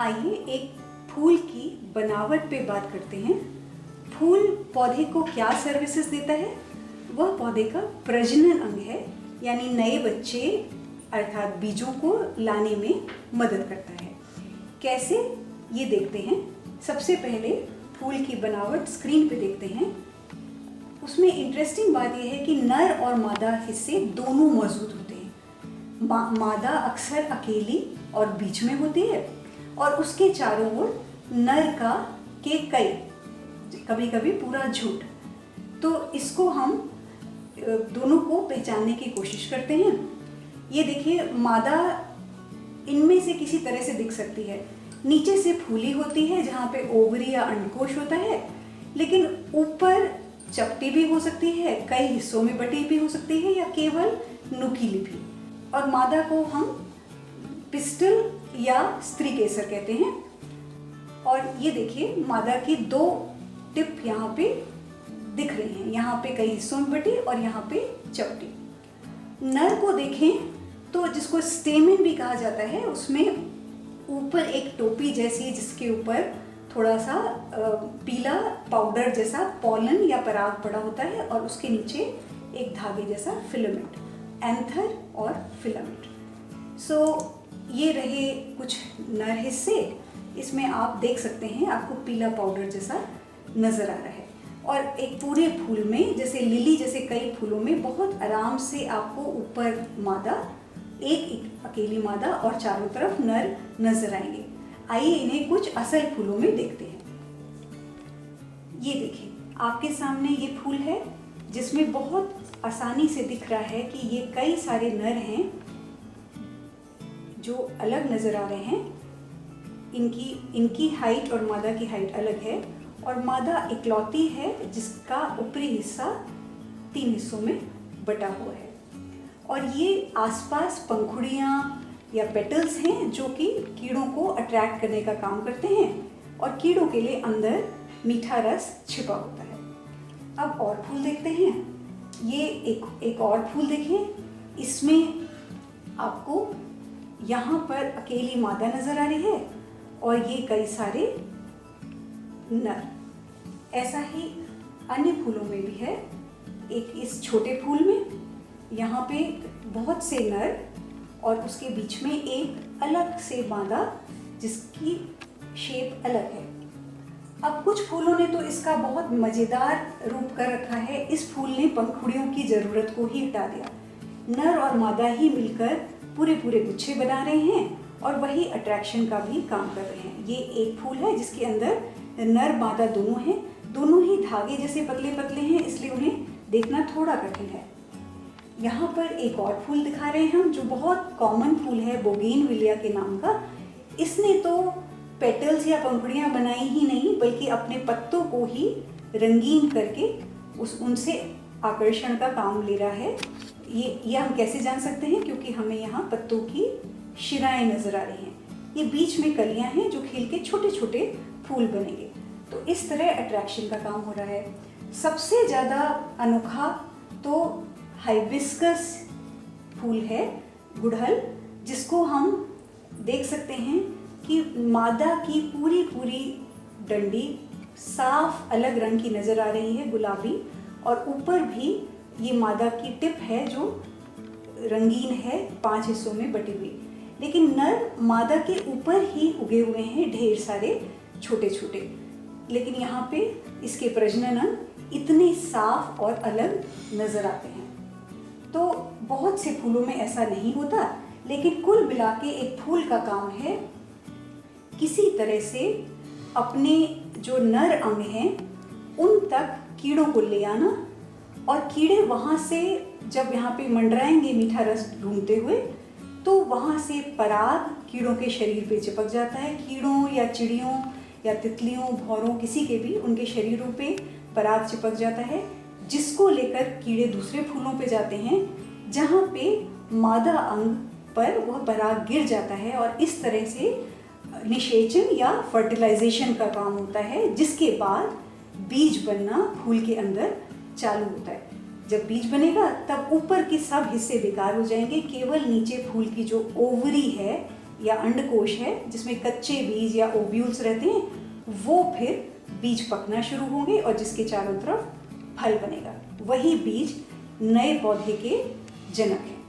आइए एक फूल की बनावट पे बात करते हैं। फूल पौधे को क्या सर्विसेज देता है? वह पौधे का प्रजनन अंग है, यानी नए बच्चे अर्थात बीजों को लाने में मदद करता है। कैसे, ये देखते हैं। सबसे पहले फूल की बनावट स्क्रीन पे देखते हैं। उसमें इंटरेस्टिंग बात यह है कि नर और मादा हिस्से दोनों मौजूद होते हैं। मादा अक्सर अकेली और बीच में होती है और उसके चारों ओर नर के कई, कभी कभी पूरा झुंड। तो इसको हम दोनों को पहचानने की कोशिश करते हैं। ये देखिए, मादा इनमें से किसी तरह से दिख सकती है। नीचे से फूली होती है जहाँ पे ओवरी या अंडकोश होता है, लेकिन ऊपर चपटी भी हो सकती है, कई हिस्सों में बटी भी हो सकती है, या केवल नुकीली भी। और मादा को हम पिस्टल या स्त्री केसर कहते हैं। और ये देखिए, मादा की दो टिप यहाँ पे दिख रही हैं, यहाँ पे कई हिस्सों में बटी और यहाँ पे चपटी। नर को देखें तो जिसको स्टेमिन भी कहा जाता है, उसमें ऊपर एक टोपी जैसी, जिसके ऊपर थोड़ा सा पीला पाउडर जैसा पॉलन या पराग पड़ा होता है, और उसके नीचे एक धागे जैसा फिलामेंट, एंथर और फिलामेंट। सो ये रहे कुछ नर हिस्से। इसमें आप देख सकते हैं, आपको पीला पाउडर जैसा नजर आ रहा है। और एक पूरे फूल में, जैसे लिली जैसे कई फूलों में, बहुत आराम से आपको ऊपर मादा, एक अकेली मादा और चारों तरफ नर नजर आएंगे। आइए इन्हें कुछ असल फूलों में देखते हैं। ये देखिए, आपके सामने ये फूल है जिसमें बहुत आसानी से दिख रहा है कि ये कई सारे नर हैं जो अलग नजर आ रहे हैं। इनकी हाइट और मादा की हाइट अलग है, और मादा इकलौती है जिसका ऊपरी हिस्सा 3 हिस्सों में बटा हुआ है। और ये आसपास पंखुड़ियाँ या पेटल्स हैं जो कि कीड़ों को अट्रैक्ट करने का काम करते हैं, और कीड़ों के लिए अंदर मीठा रस छिपा होता है। अब और फूल देखते हैं। ये एक और फूल देखें। इसमें आपको यहाँ पर अकेली मादा नजर आ रही है और ये कई सारे नर। ऐसा ही अन्य फूलों में भी है। एक इस छोटे फूल में यहाँ पे बहुत से नर और उसके बीच में एक अलग से मादा जिसकी शेप अलग है। अब कुछ फूलों ने तो इसका बहुत मज़ेदार रूप कर रखा है। इस फूल ने पंखुड़ियों की ज़रूरत को ही हटा दिया। नर और मादा ही मिलकर पूरे गुच्छे बना रहे हैं और वही अट्रैक्शन का भी काम कर रहे हैं। ये एक फूल है जिसके अंदर नर मादा दोनों हैं। दोनों ही धागे जैसे पतले पतले हैं, इसलिए उन्हें देखना थोड़ा कठिन है। यहाँ पर एक और फूल दिखा रहे हैं हम, जो बहुत कॉमन फूल है, बोगेनविलिया के नाम का। इसने तो पेटल्स या पंखुड़ियाँ बनाई ही नहीं, बल्कि अपने पत्तों को ही रंगीन करके उनसे आकर्षण का काम ले रहा है। ये हम कैसे जान सकते हैं? क्योंकि हमें यहाँ पत्तों की शिराएं नजर आ रही हैं। ये बीच में कलियाँ हैं जो खिल के छोटे छोटे फूल बनेंगे। तो इस तरह अट्रैक्शन का काम हो रहा है। सबसे ज़्यादा अनोखा तो हाइबिस्कस फूल है, गुड़हल, जिसको हम देख सकते हैं कि मादा की पूरी डंडी साफ अलग रंग की नज़र आ रही है, गुलाबी, और ऊपर भी ये मादा की टिप है जो रंगीन है, 5 हिस्सों में बटी हुई। लेकिन नर मादा के ऊपर ही उगे हुए हैं ढेर सारे छोटे छोटे। लेकिन यहाँ पे इसके प्रजनन अंग इतने साफ और अलग नज़र आते हैं। तो बहुत से फूलों में ऐसा नहीं होता, लेकिन कुल मिला के एक फूल का काम है किसी तरह से अपने जो नर अंग हैं उन तक कीड़ों को ले आना, और कीड़े वहाँ से जब यहाँ पे मंडराएंगे मीठा रस ढूंढते हुए, तो वहाँ से पराग कीड़ों के शरीर पे चिपक जाता है। कीड़ों या चिड़ियों या तितलियों, भौरों, किसी के भी उनके शरीरों पे पराग चिपक जाता है, जिसको लेकर कीड़े दूसरे फूलों पे जाते हैं, जहाँ पे मादा अंग पर वह पराग गिर जाता है, और इस तरह से निषेचन या फर्टिलाइजेशन का काम होता है, जिसके बाद बीज बनना फूल के अंदर चालू होता है। जब बीज बनेगा तब ऊपर के सब हिस्से बेकार हो जाएंगे, केवल नीचे फूल की जो ओवरी है या अंडकोश है जिसमें कच्चे बीज या ओव्यूल्स रहते हैं, वो फिर बीज पकना शुरू होंगे और जिसके चारों तरफ फल बनेगा। वही बीज नए पौधे के जनक हैं।